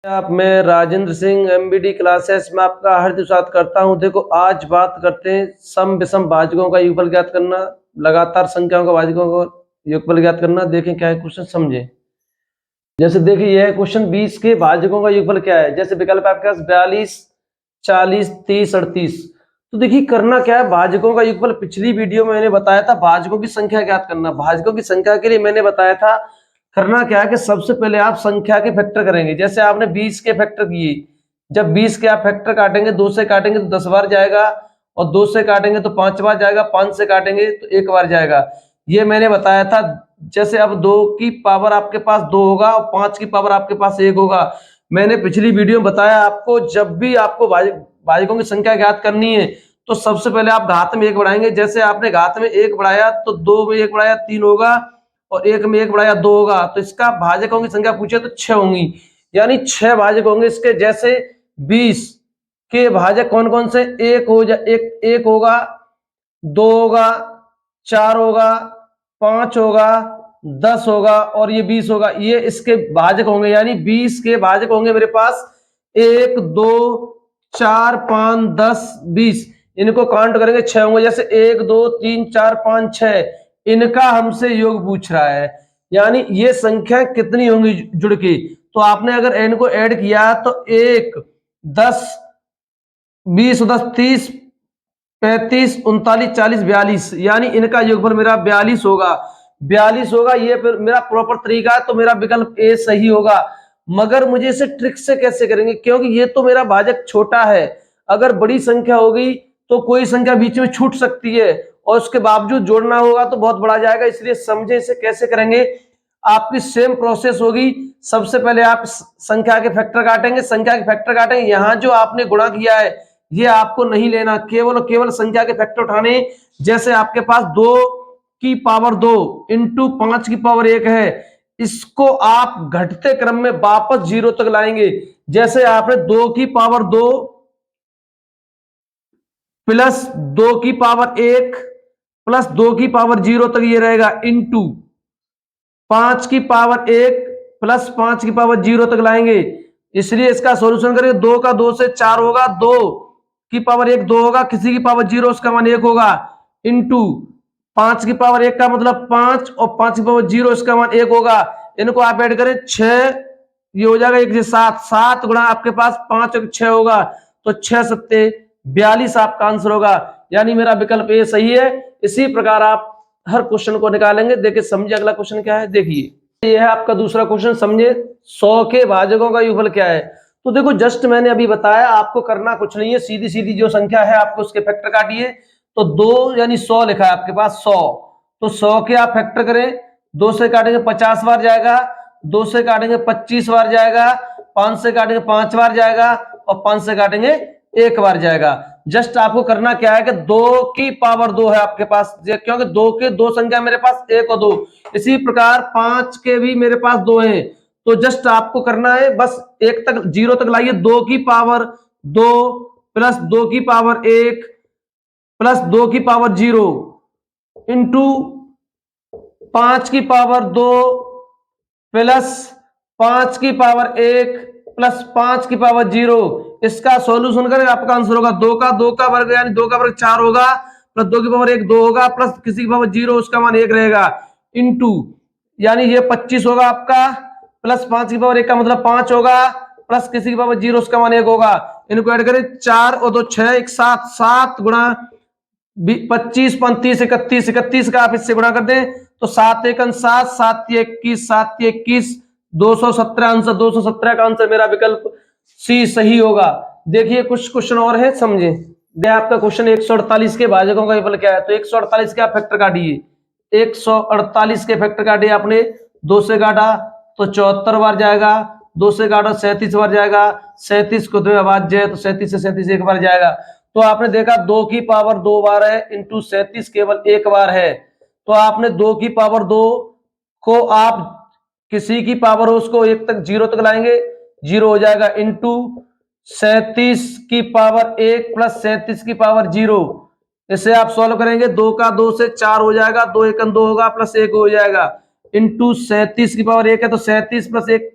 आप मैं Rajendra Singh MBD classes में आपका हार्दिक स्वागत करता हूं। देखो आज बात करते हैं सम विषम भाजकों का युगफल ज्ञात करना, लगातार संख्याओं का भाजकों का युगफल ज्ञात करना। देखें क्या है क्वेश्चन, समझें। जैसे देखिए यह क्वेश्चन 20 के भाजकों का युगफल क्या है। जैसे विकल्प आपके पास 42, 40, 30, 38। तो देखिए करना क्या है, भाजकों का युगफल पिछली वीडियो में मैंने बताया था भाजकों की संख्या ज्ञात करना। भाजकों की संख्या के लिए मैंने बताया था करना क्या है कि सबसे पहले आप संख्या के फैक्टर करेंगे। जैसे आपने 20 के फैक्टर किए, जब 20 के आप फैक्टर काटेंगे, 2 से काटेंगे तो 10 बार जाएगा, और 2 से काटेंगे तो 5 बार जाएगा, 5 से काटेंगे तो 1 बार जाएगा। ये मैंने बताया था। जैसे अब 2 की पावर आपके पास 2 होगा और 5 की पावर आपके पास 1 होगा। मैंने पिछली वीडियो में बताया आपको, जब भी आपको भाजकों की संख्या ज्ञात करनी है तो सबसे पहले आप घात में 1 बढ़ाएंगे। जैसे आपने घात में 1 बढ़ाया तो 2 में 1 बढ़ाया 3 होगा, और 1 में 1 बढ़ाया 2 होगा, तो इसका भाजकों की संख्या पूछे तो 6 होंगी, यानी 6 भाजक होंगे इसके। जैसे 20 के भाजक कौन कौन से, एक होगा, 2 होगा, 4 होगा, 5 होगा, 10 होगा, और ये 20 होगा। ये इसके भाजक होंगे, यानी 20 के भाजक होंगे मेरे पास 1, 2, 4, 5, 10, 20। इनको काउंट करेंगे 6 होंगे। जैसे 1, 2, 3, 4, 5, 6, इनका हमसे योग पूछ रहा है, यानी ये संख्या कितनी होंगी जुड़ के। तो आपने अगर n को ऐड किया तो 1, 10, 20, 10, 30, 35, 39, 40, 42, यानी इनका योगफल मेरा 42 होगा। 42 होगा, ये फिर मेरा प्रॉपर तरीका है, तो मेरा विकल्प ए सही होगा। मगर मुझे इसे ट्रिक से कैसे करेंगे, क्योंकि ये तो मेरा भाजक छोटा है। अगर बड़ी संख्या होगी तो कोई संख्या बीच में छूट सकती है, और उसके बावजूद जोड़ना होगा तो बहुत बड़ा जाएगा। इसलिए समझे इसे कैसे करेंगे। आपकी सेम प्रोसेस होगी। सबसे पहले आप संख्या के फैक्टर काटेंगे, संख्या के फैक्टर काटेंगे। यहां जो आपने गुणा किया है ये आपको नहीं लेना, केवल और केवल संख्या के फैक्टर उठाने। जैसे आपके पास 2 की पावर 2 इंटू 5 की पावर 1 है, इसको आप घटते क्रम में वापस 0 तक लाएंगे। जैसे आपने 2 की पावर 2 प्लस 2 की पावर 1 प्लस 2 की पावर 0 तक ये रहेगा, इंटू 5 की पावर 1 प्लस 5 की पावर 0 तक लाएंगे। इसलिए इसका सॉल्यूशन करेंगे। 2 का 2 से 4 होगा, 2 की पावर 1 2 होगा, किसी की पावर 0 उसका मान 1 होगा, इंटू 5 की पावर 1 का मतलब 5, और 5 की पावर 0 इसका मान 1 होगा। इनको आप ऐड करें 6, ये हो जाएगा 1 से 7, 7 गुणा आपके पास 5 और 6 होगा, तो 6 सत्ते 42 आपका आंसर होगा। यानी मेरा विकल्प ए सही है। इसी प्रकार आप हर क्वेश्चन को निकालेंगे। देखिए समझिए अगला क्वेश्चन क्या है। देखिए यह है आपका दूसरा क्वेश्चन, समझे 100 के भाजकों का युगफल क्या है। तो देखो जस्ट मैंने अभी बताया, आपको करना कुछ नहीं है, सीधी सीधी जो संख्या है आपको उसके फैक्टर काटिए। तो 2 यानी 100 लिखा है आपके पास 100, तो 100 के आप फैक्टर करें। 2 से काटेंगे 50 बार जाएगा, 2 से काटेंगे 25 बार जाएगा, 5 से काटेंगे 5 बार जाएगा, और 5 से काटेंगे 1 बार जाएगा। जस्ट आपको करना क्या है कि 2 की पावर 2 है आपके पास, क्योंकि 2 के 2 संख्या मेरे पास 1 और 2। इसी प्रकार 5 के भी मेरे पास 2 हैं। तो जस्ट आपको करना है बस 1 तक 0 तक लाइए। 2 की पावर 2 प्लस 2 की पावर 1 प्लस 2 की पावर 0 इंटू 5 की पावर 2 प्लस 5 की पावर 1 प्लस 5 की पावर 0। इसका सॉल्यूशन करें, आपका आंसर होगा 2 का 2 का वर्ग, यानी 2 का वर्ग 4 होगा, प्लस 2 की पावर 1 2 होगा, प्लस किसी की पावर 0 उसका मान 1 रहेगा, इंटू यानी ये 25 होगा आपका, प्लस 5 की पावर 1 का मतलब 5 होगा, प्लस किसी की पावर 0 उसका मान 1 होगा। इनको ऐड करें, 4 और 2 6, 1 7, 7 गुणा 25, 35, 31, 31 का आप इससे गुणा कर दें तो 7 1 7, 7 21, 7 21, 217 आंसर। 217 का आंसर मेरा विकल्प सी सही होगा। देखिए कुछ क्वेश्चन और है, समझे। आपका क्वेश्चन 148 के भाजकों का युगफल क्या है। तो 148 के आप फैक्टर काटिए। 148 के फैक्टर काटिए आपने। 2 से काटा तो 74 बार जाएगा, 2 से काटा 37 बार जाएगा, 37 को 2 अभाज्य है तो 37 से 37 एक बार जाएगा। तो आपने देखा 2 की पावर 2 बार है, इंटू 37 केवल 1 बार है। तो आपने 2 की पावर 2 को आप किसी की पावर हो उसको 1 तक 0 तक लाएंगे, 0 हो जाएगा, इंटू 37 की पावर 1 प्लस 37 की पावर 0। इसे आप सॉल्व करेंगे। 2 का 2 से 4 हो जाएगा, 2 1 2 होगा, प्लस 1 हो जाएगा, इंटू 37 की पावर 1 है तो 37 प्लस 1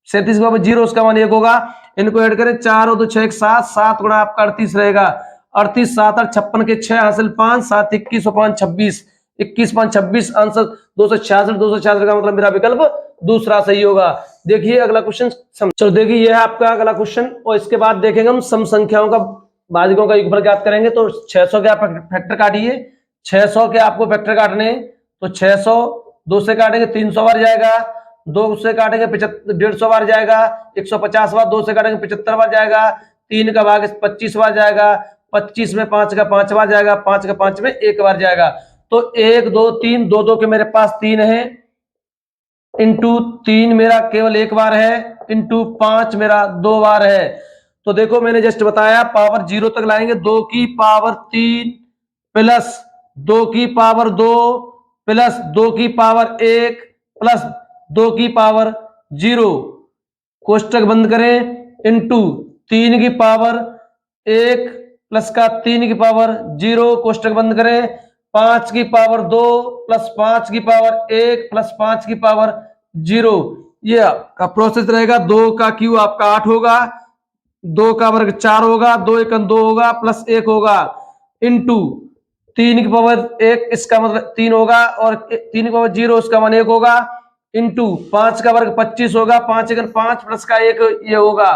37 की पावर 0 उसका मान 1 होगा। इनको ऐड करें, 4 और 2 6 7, 7 गुणा आपका 38 रहेगा। 38 7 8 56 के 6 हासिल 5, 7 21 और 5 26, 21 5 26, आंसर 266। 266 का मतलब मेरा विकल्प दूसरा सही होगा। देखिए अगला क्वेश्चन। चलो देखिए यह है आपका अगला क्वेश्चन, और इसके बाद देखेंगे हम सम संख्याओं का भाजकों का योगफल ज्ञात करेंगे। तो 600 के आप फैक्टर काटिए, 600 के आपको फैक्टर काटने, तो 600 2 से काटेंगे 300 बार जाएगा, 2 से काटेंगे 150 बार जाएगा, 150 बार, 2 से काटेंगे 75 बार जाएगा, 3 का भाग 25 बार जाएगा, 25 में 5 का 5 बार जाएगा, 5 का 5 में 1 बार जाएगा। तो 1 2 3, 2 2 के मेरे पास 3 है, इंटू 3 मेरा केवल 1 बार है, इंटू 5 मेरा 2 बार है। तो देखो मैंने जस्ट बताया पावर 0 तक लाएंगे, 2 की पावर 3 प्लस 2 की पावर 2 प्लस 2 की पावर 1 प्लस 2 की पावर 0, कोष्टक बंद करें, इंटू 3 की पावर 1 प्लस का 3 की पावर 0, कोष्टक बंद करें, 5 की पावर 2 प्लस 5 की पावर 1 प्लस 5 की पावर 0। ये आपका प्रोसेस रहेगा। 2 का क्यू आपका 8 होगा, 2 का वर्ग 4 होगा, 2 एकम 2 होगा, प्लस 1 होगा, इंटू 3 की पावर 1 इसका मतलब 3 होगा, और 3 की पावर 0 उसका मान 1 होगा, इंटू 5 का वर्ग 25 होगा, 5 एकम 5 प्लस का 1 ये होगा।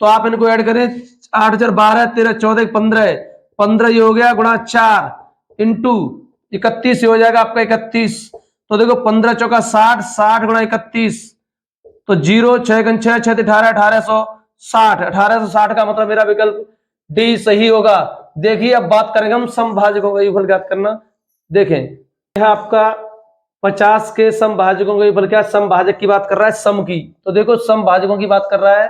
तो आप इनको ऐड करें, 8 4 12 13 14 15, 15 ये हो गया, गुणा 4 इंटू 31 हो जाएगा आपका 31। तो देखो 15 चौका 60, 60 गुणा 31, तो 0 6 6 6 18 1860, 1860 का मतलब मेरा विकल्प डी सही होगा। देखिए अब बात करेंगे हम समभाजकों का योगफल ज्ञात करना। देखें यह आपका 50 के समभाजकों का योगफल, क्या समभाजक की बात कर रहा है, सम की। तो देखो समभाजकों की बात कर रहा है,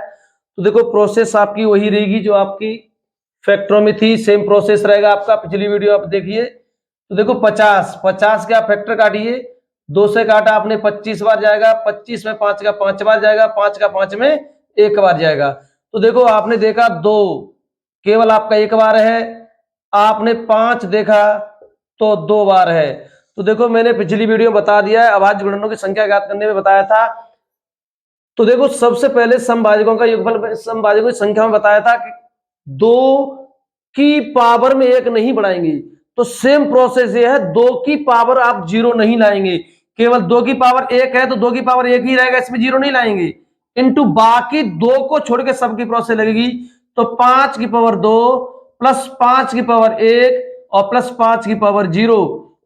तो देखो प्रोसेस आपकी वही रहेगी जो आपकी फैक्टरों में थी, सेम प्रोसेस रहेगा आपका। पिछली वीडियो आप देखिए। तो देखो 50 के आप फैक्टर काटिए, 2 से काटा आपने 25 बार जाएगा, 25 में 5 का 5 बार जाएगा, 5 का 5 में 1 बार जाएगा। तो देखो आपने देखा 2 केवल आपका 1 बार है, आपने 5 देखा तो 2 बार है। तो देखो मैंने पिछली वीडियो में बता दिया है, अभाज्य गुणनों की संख्या ज्ञात करने में बताया था। तो देखो सबसे पहले समभाजकों का योगफल, समभाजकों की संख्या में बताया था कि 2 की पावर में 1 नहीं बढ़ाएंगे। तो सेम प्रोसेस ये है, 2 की पावर आप 0 नहीं लाएंगे, केवल 2 की पावर 1 है तो 2 की पावर 1 ही रहेगा, इसमें 0 नहीं लाएंगे, इंटू बाकी 2 को छोड़ के सबकी प्रोसेस लगेगी। तो 5 की पावर 2 प्लस 5 की पावर 1 और प्लस 5 की पावर 0,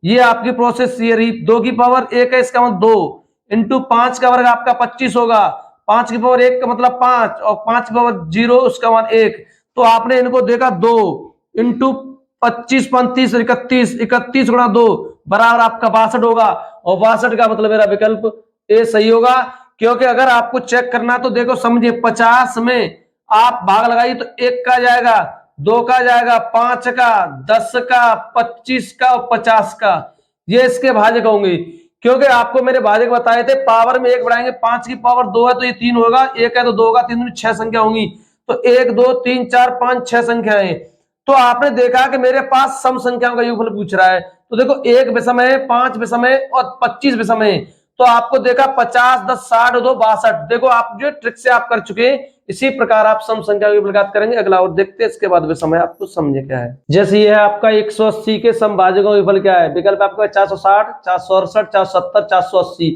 ये आपकी प्रोसेस ये रही। 2 की पावर 1 है, इसका मतलब 2, इंटू 5 का वर्ग आपका 25 होगा, 5 की पावर 1 का मतलब 5 और 5 की पावर 0 उसका मान 1। तो आपने इनको देखा 2 इंटू 25 35 31, 31 गुणा 2 बराबर आपका 62 होगा, और 62 का मतलब मेरा विकल्प ए सही होगा। क्योंकि अगर आपको चेक करना तो देखो समझिए, 50 में आप भाग लगाइए तो 1 का जाएगा, 2 का जाएगा, 5 का, 10 का, 25 का और 50 का, ये इसके भाजक होंगे। क्योंकि आपको मेरे भाजक बताए थे पावर में 1 बढ़ाएंगे, 5 की पावर 2 है तो ये 3 होगा, 1 है तो 2 होगा, 3 में 6 संख्या होंगी। तो 1 2 3 4 5 6 संख्याएं। तो आपने देखा कि मेरे पास सम संख्याओं का योगफल पूछ रहा है। तो देखो 1 विषम है, 5 विषम है और 25 विषम है। तो आपको देखा 50 10 60 2 62। देखो आप जो ट्रिक से आप कर चुके हैं, इसी प्रकार आप सम संख्या की ज्ञात करेंगे। अगला और देखते हैं, इसके बाद विषम है आपको समझे क्या है। जैसे ये है आपका 180 के समभाजकों का योगफल क्या है, विकल्प आपका 460 468 470 480।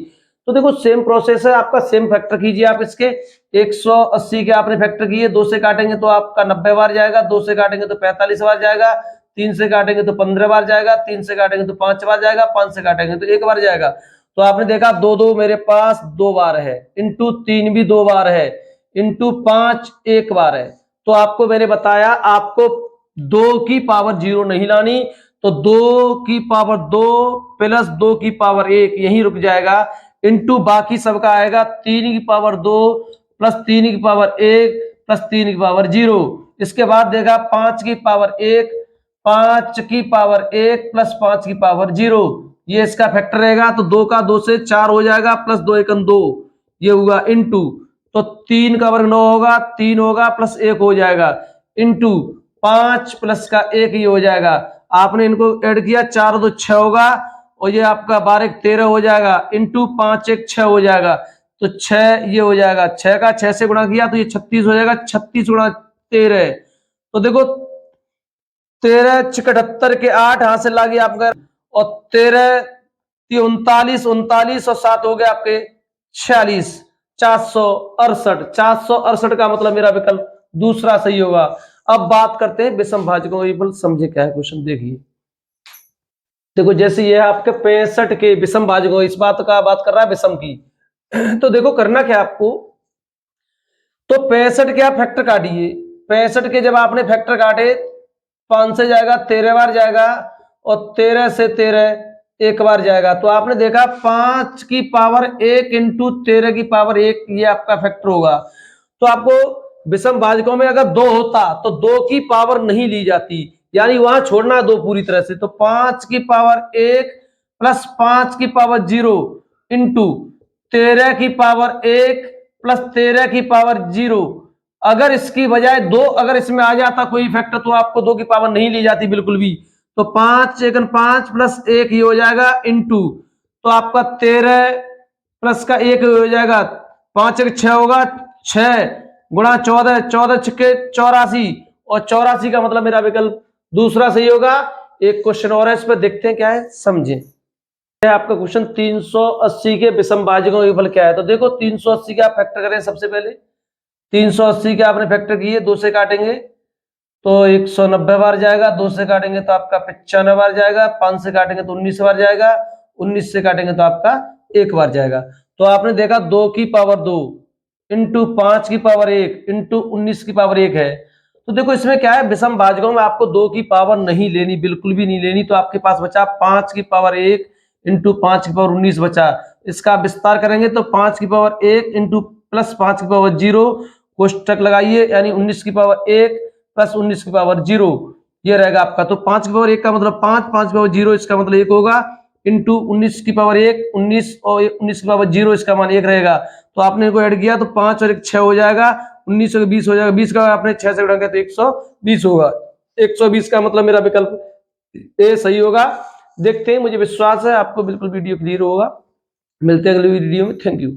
तो देखो सेम प्रोसेस है आपका, सेम फैक्टर कीजिए आप इसके। 180 के आपने फैक्टर किए, 2 से काटेंगे तो आपका 90 बार जाएगा, 2 से काटेंगे तो 45 बार जाएगा, 3 से काटेंगे तो 15 बार जाएगा, 3 से काटेंगे तो 5 बार जाएगा, 5 से काटेंगे तो 1 बार जाएगा। तो आपने देखा 2 2 मेरे पास 2 बार है, इंटू 3 भी 2 बार है, इंटू 5 1 बार है। तो आपको मैंने बताया आपको 2 की पावर 0 नहीं लानी, तो 2 की पावर 2 प्लस 2 की पावर 1 यही रुक जाएगा, इंटू बाकी सबका आएगा 3 की पावर 2 प्लस 3 की पावर 1 प्लस 3 की पावर 0। इसके बाद देखा 5 की पावर 1, 5 की पावर 1 प्लस 5 की पावर 0, ये इसका फैक्टर रहेगा। तो 2 का 2 से 4 हो जाएगा, प्लस 2 एकम 2 ये हुआ, इंटू तो 3 का वर्ग 9 होगा, 3 होगा प्लस 1 हो जाएगा, इंटू 5 प्लस का 1 ये हो जाएगा। आपने इनको ऐड किया, 4 2 6 होगा, और ये आपका 12 1 13 हो जाएगा, इंटू 5 1 6 हो जाएगा। तो 6 ये हो जाएगा, 6 का 6 से गुणा किया तो ये 36 हो जाएगा, 36 गुणा 13। तो देखो 13 78 के 8 हासिल ला गया आपका, और 13 39 39 और 7 हो गए आपके 46, 468। 468 का मतलब मेरा विकल्प दूसरा सही होगा। अब बात करते हैं विषम भाजकों की, समझे क्या है क्वेश्चन देखिए। देखो जैसे ये है आपके 65 के विषम भाजकों, इस बात का बात कर रहा है विषम की। तो देखो करना क्या आपको, तो 65 के आप फैक्टर काटिए। 65 के जब आपने फैक्टर काटे, 5 से जाएगा 13 बार जाएगा, और 13 से 13 एक बार जाएगा। तो आपने देखा 5 की पावर 1 इंटू 13 की पावर 1, ये आपका फैक्टर होगा। तो आपको विषम भाजकों में अगर 2 होता तो 2 की पावर नहीं ली जाती, यानी वहां छोड़ना 2 पूरी तरह से। तो 5 की पावर 1 प्लस 5 की पावर 0 इंटू 13 की पावर 1 प्लस 13 की पावर 0। अगर इसकी बजाय 2 अगर इसमें आ जाता कोई फैक्टर, तो आपको 2 की पावर नहीं ली जाती बिल्कुल भी। तो 5 एकन 5 प्लस 1 ये हो जाएगा इंटू, तो आपका 13 प्लस का 1 हो जाएगा, 5 एक 6 होगा, 6 गुणा 14, 14 छक्के 84, और 84 का मतलब मेरा विकल्प दूसरा सही होगा। एक क्वेश्चन और है, इस पर देखते हैं क्या है, समझे। आपका क्वेश्चन 380 के विषम भाजकों का योगफल क्या है। तो देखो 380 का आप फैक्टर करें। सबसे पहले 380 के आपने फैक्टर किए, 2 से काटेंगे तो 190 बार जाएगा, 2 से काटेंगे तो आपका 95 बार जाएगा, 5 से काटेंगे तो 19 बार जाएगा, 19 से काटेंगे तो आपका 1 बार जाएगा। तो आपने देखा 2 की पावर 2 इंटू 5 की पावर 1 इंटू 19 की पावर 1 है। तो देखो इसमें क्या है, विषम भाजकों में आपको 2 की पावर नहीं लेनी, बिल्कुल भी नहीं लेनी। तो आपके पास बचा 5 की पावर 1 इंटू 5 की पावर 19 बचा। इसका विस्तार करेंगे तो 5 की पावर 1 इंटू प्लस 5 की पावर 0, कोष्टक लगाइए, यानी 19 की पावर 1 प्लस 19 की पावर 0, ये रहेगा आपका। तो 5 की पावर 1 का मतलब 5, 5 की पावर 0 इसका मतलब 1 होगा, इंटू 19 की पावर 1, 19 और 19 की पावर 0 इसका मान 1 रहेगा। तो आपने इनको ऐड किया तो 5 और 1 6 हो जाएगा, 19 और 20 हो जाएगा, 20 का आपने 6 से गुणा किया तो 120 होगा। 120 का मतलब मेरा विकल्प ए सही होगा। देखते हैं, मुझे विश्वास है आपको बिल्कुल वीडियो क्लियर होगा। मिलते हैं अगली वीडियो में। Thank you.